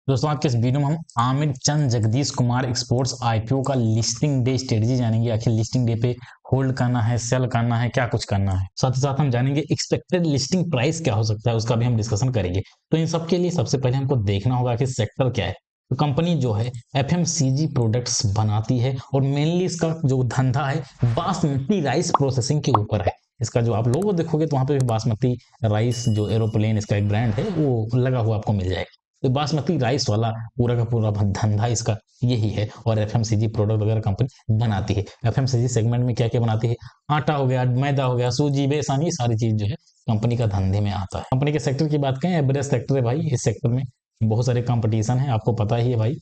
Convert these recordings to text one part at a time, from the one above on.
दोस्तों आज के इस वीडियो में हम आमिर चंद जगदीश कुमार एक्सपोर्ट्स आईपीओ का लिस्टिंग डे स्ट्रेटजी जानेंगे। आखिर लिस्टिंग डे पे होल्ड करना है, सेल करना है, क्या कुछ करना है। साथ ही साथ हम जानेंगे एक्सपेक्टेड लिस्टिंग प्राइस क्या हो सकता है, उसका भी हम डिस्कशन करेंगे। तो इन सब के लिए सबसे पहले हमको देखना होगा कि सेक्टर क्या है। तो कंपनी जो है एफएमसीजी प्रोडक्ट्स बनाती है और मेनली इसका जो धंधा है बासमती राइस प्रोसेसिंग के ऊपर है। इसका जो आप लोगो देखोगे तो वहां पे बासमती राइस जो एरोप्लेन इसका एक ब्रांड है वो लगा हुआ आपको मिल जाएगा। तो बासमती राइस वाला पूरा का पूरा धंधा इसका यही है और एफएमसीजी प्रोडक्ट वगैरह कंपनी बनाती है। एफएमसीजी सेगमेंट में क्या क्या बनाती है, आटा हो गया, मैदा हो गया, सूजी, बेसन, ये सारी चीज जो है कंपनी का धंधे में आता है। कंपनी के सेक्टर की बात करें, एवरेज सेक्टर है भाई। इस सेक्टर में बहुत सारे कंपटीशन है, आपको पता ही है भाई।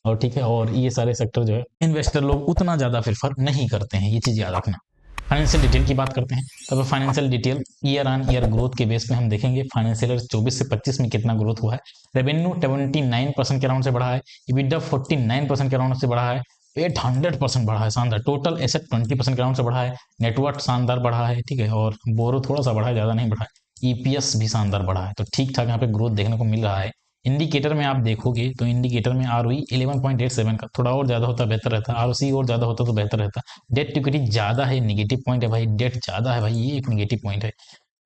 और ठीक है, और ये सारे सेक्टर जो है इन्वेस्टर लोग उतना ज्यादा प्रेफर नहीं करते हैं, ये चीज याद रखना। फाइनेंशियल डिटेल की बात करते हैं, तब financial detail year on year growth के बेस पे हम देखेंगे फाइनेंशियल ईयर 24 से 25 में कितना ग्रोथ हुआ है। रेवेन्यू 79% के अराउंड से बढ़ा है, इबिडा 49% के अराउंड से बढ़ा है, पेट 100% बढ़ा है, शानदार। टोटल एसेट 20% के अराउंड से बढ़ा है, नेटवर्क शानदार बढ़ा है, ठीक है, और बोरो थोड़ा सा बढ़ा है, ज्यादा नहीं बढ़ा है। ईपीएस भी शानदार बढ़ा है, तो ठीक ठाक यहाँ पे ग्रोथ देखने को मिल रहा है। इंडिकेटर में आप देखोगे तो इंडिकेटर में आरओई 11.87 का, थोड़ा और ज्यादा होता बेहतर रहता, आरओसी और ज्यादा होता तो बेहतर रहता। डेट टू इक्विटी ज्यादा है, निगेटिव पॉइंट है भाई, डेट ज्यादा है भाई, ये एक निगेटिव पॉइंट है।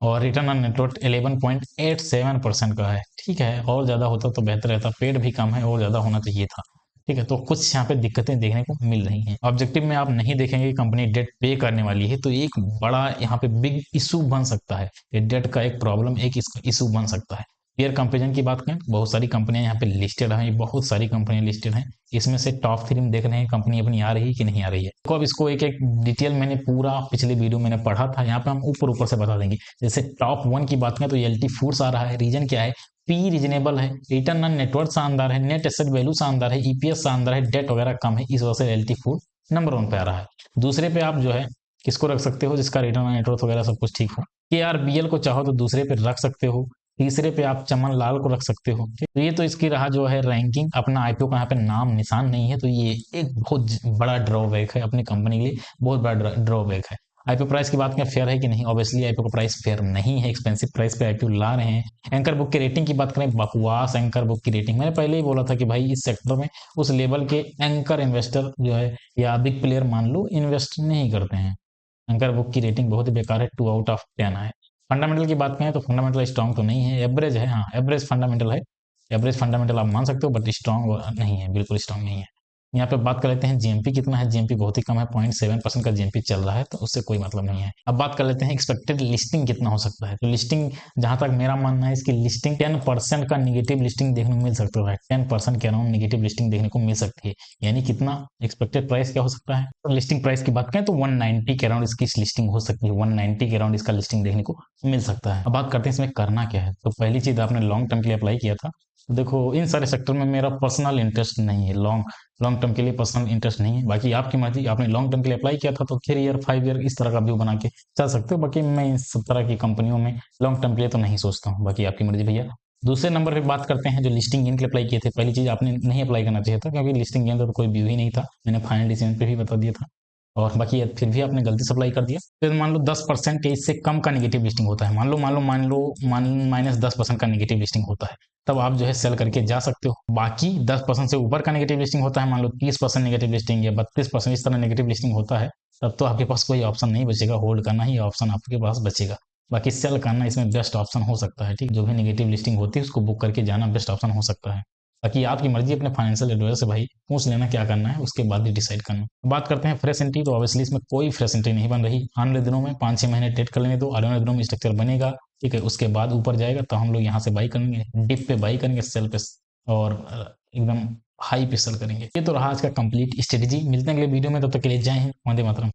और रिटर्न ऑन नेटवर्थ 11.87% का है, ठीक है, और ज्यादा होता तो बेहतर रहता। पेड भी कम है और ज्यादा होना चाहिए था, ठीक है। तो कुछ यहाँ पे दिक्कतें देखने को मिल रही हैं। ऑब्जेक्टिव में आप नहीं देखेंगे कि कंपनी डेट पे करने वाली है, तो एक बड़ा यहाँ पे बिग इशू बन सकता है। डेट का एक प्रॉब्लम, एक इशू बन सकता है। पेयर कंपेरिजन की बात करें, बहुत सारी कंपनियां यहाँ पे लिस्टेड हैं, बहुत सारी कंपनियां लिस्टेड हैं। इसमें से टॉप 3 में देख रहे हैं कंपनी अपनी आ रही है कि नहीं आ रही है। तो अब इसको एक एक डिटेल मैंने पूरा पिछले वीडियो मैंने पढ़ा था, यहाँ पे हम ऊपर ऊपर से बता देंगे। जैसे टॉप 1 की बात करें तो एलटी फूड्स आ रहा है। रीजन क्या है, पी रीजनेबल है, रिटर्न ऑन नेटवर्थ शानदार है, नेट एसेट वैल्यू शानदार है, ईपीएस शानदार है, डेट वगैरह कम है, इस वजह से एलटी फूड नंबर 1 पे आ रहा है। दूसरे पे आप जो है किसको रख सकते हो, जिसका रिटर्न ऑन नेटवर्थ वगैरह सब कुछ ठीक हो। के आर बी एल को चाहो तो दूसरे पे रख सकते हो। तीसरे पे आप चमन लाल को रख सकते हो। तो ये तो इसकी रहा जो है रैंकिंग। अपना आईपीओ का यहाँ पे नाम निशान नहीं है, तो ये एक बहुत बड़ा ड्रॉबैक है अपनी कंपनी के लिए, बहुत बड़ा ड्रॉबैक है। आईपीओ प्राइस की बात करें, फेयर है कि नहीं, ऑब्वियसली आईपीओ का प्राइस फेयर नहीं है, एक्सपेंसिव प्राइस पे आईपीओ ला रहे हैं। एंकर बुक की रेटिंग की बात करें, बकवास एंकर बुक की रेटिंग। मैंने पहले ही बोला था कि भाई इस सेक्टर में उस लेवल के एंकर इन्वेस्टर जो है या बिग प्लेयर मान लो इन्वेस्ट नहीं करते हैं। एंकर बुक की रेटिंग बहुत ही बेकार है, 2/10 है। फंडामेंटल की बात करें तो फंडामेंटल स्ट्रॉन्ग तो नहीं है, एवरेज है, हाँ एवरेज फंडामेंटल है। एवरेज फंडामेंटल आप मान सकते हो, बट स्ट्रॉन्ग नहीं है, बिल्कुल स्ट्रॉन्ग नहीं है। यहाँ पे बात कर लेते हैं जीएमपी कितना है। जीएमपी बहुत ही कम है, 0.7% का जीएमपी चल रहा है, तो उससे कोई मतलब नहीं है। अब बात कर लेते हैं एक्सपेक्टेड लिस्टिंग कितना हो सकता है। तो लिस्टिंग, जहां तक मेरा मानना है, इसकी लिस्टिंग 10% का निगेटिव लिस्टिंग देखने को मिल सकता है। 10% के अराउंड निगेटिव लिस्टिंग देखने को मिल सकती है। यानी कितना एक्सपेक्टेड प्राइस क्या हो सकता है। तो लिस्टिंग प्राइस की बात करें तो 190 के अराउंड इसकी लिस्टिंग हो सकती है, 190 के अराउंड इसका लिस्टिंग देखने को मिल सकता है। अब बात करते हैं इसमें करना क्या है। तो पहली चीज, आपने लॉन्ग टर्म के लिए अप्लाई किया था, देखो इन सारे सेक्टर में मेरा पर्सनल इंटरेस्ट नहीं है, लॉन्ग लॉन्ग टर्म के लिए पर्सनल इंटरेस्ट नहीं है। बाकी आपकी मर्जी, आपने लॉन्ग टर्म के लिए अप्लाई किया था तो 3 ईयर 5 ईयर इस तरह का व्यू बना के चल सकते हो। बाकी मैं इस सब तरह की कंपनियों में लॉन्ग टर्म के लिए तो नहीं सोचता हूँ, बाकी आपकी मर्जी भैया। दूसरे नंबर पे बात करते हैं जो लिस्टिंग गेन के लिए अप्लाई किए थे। पहली चीज, आपने नहीं अप्लाई करना चाहिए था, क्योंकि लिस्टिंग गेन का तो कोई व्यू ही नहीं था, मैंने फाइनल डिसीजन पे भी बता दिया था। और बाकी फिर भी आपने गलती से अप्लाई कर दिया। फिर मान लो 10% से कम का नेगेटिव लिस्टिंग होता है, मान लो -10% का नेगेटिव लिस्टिंग होता है, तब आप जो है सेल करके जा सकते हो। बाकी 10% से ऊपर का नेगेटिव लिस्टिंग होता है, मान लो 30% नेगेटिव लिस्टिंग या 32% इस तरह नेगेटिव लिस्टिंग होता है, तब तो आपके पास कोई ऑप्शन नहीं बचेगा, होल्ड करना ही ऑप्शन आपके पास बचेगा। बाकी सेल करना इसमें बेस्ट ऑप्शन हो सकता है, ठीक। जो भी नेगेटिव लिस्टिंग होती है उसको बुक करके जाना बेस्ट ऑप्शन हो सकता है। बाकी आपकी मर्जी, अपने फाइनेंशियल एडवाइजर से भाई पूछ लेना क्या करना है, उसके बाद ही डिसाइड करना। बात करते हैं फ्रेश एंट्री, तो ऑब्वियसली इसमें कोई फ्रेश एंट्री नहीं बन रही। आने वाले दिनों में 5-6 महीने ट्रेड कर लेंगे तो आने वाले दिनों में स्ट्रक्चर बनेगा, ठीक है। उसके बाद ऊपर जाएगा तो हम लोग यहाँ से बाई करेंगे, डिप पे बाई करेंगे, सेल पे और एकदम हाई पे सेल करेंगे। ये तो रहा आज का कंप्लीट स्ट्रेटेजी। मिलते हैं अगले वीडियो में, तब तक के लिए जय हिंद, वंदे मातरम।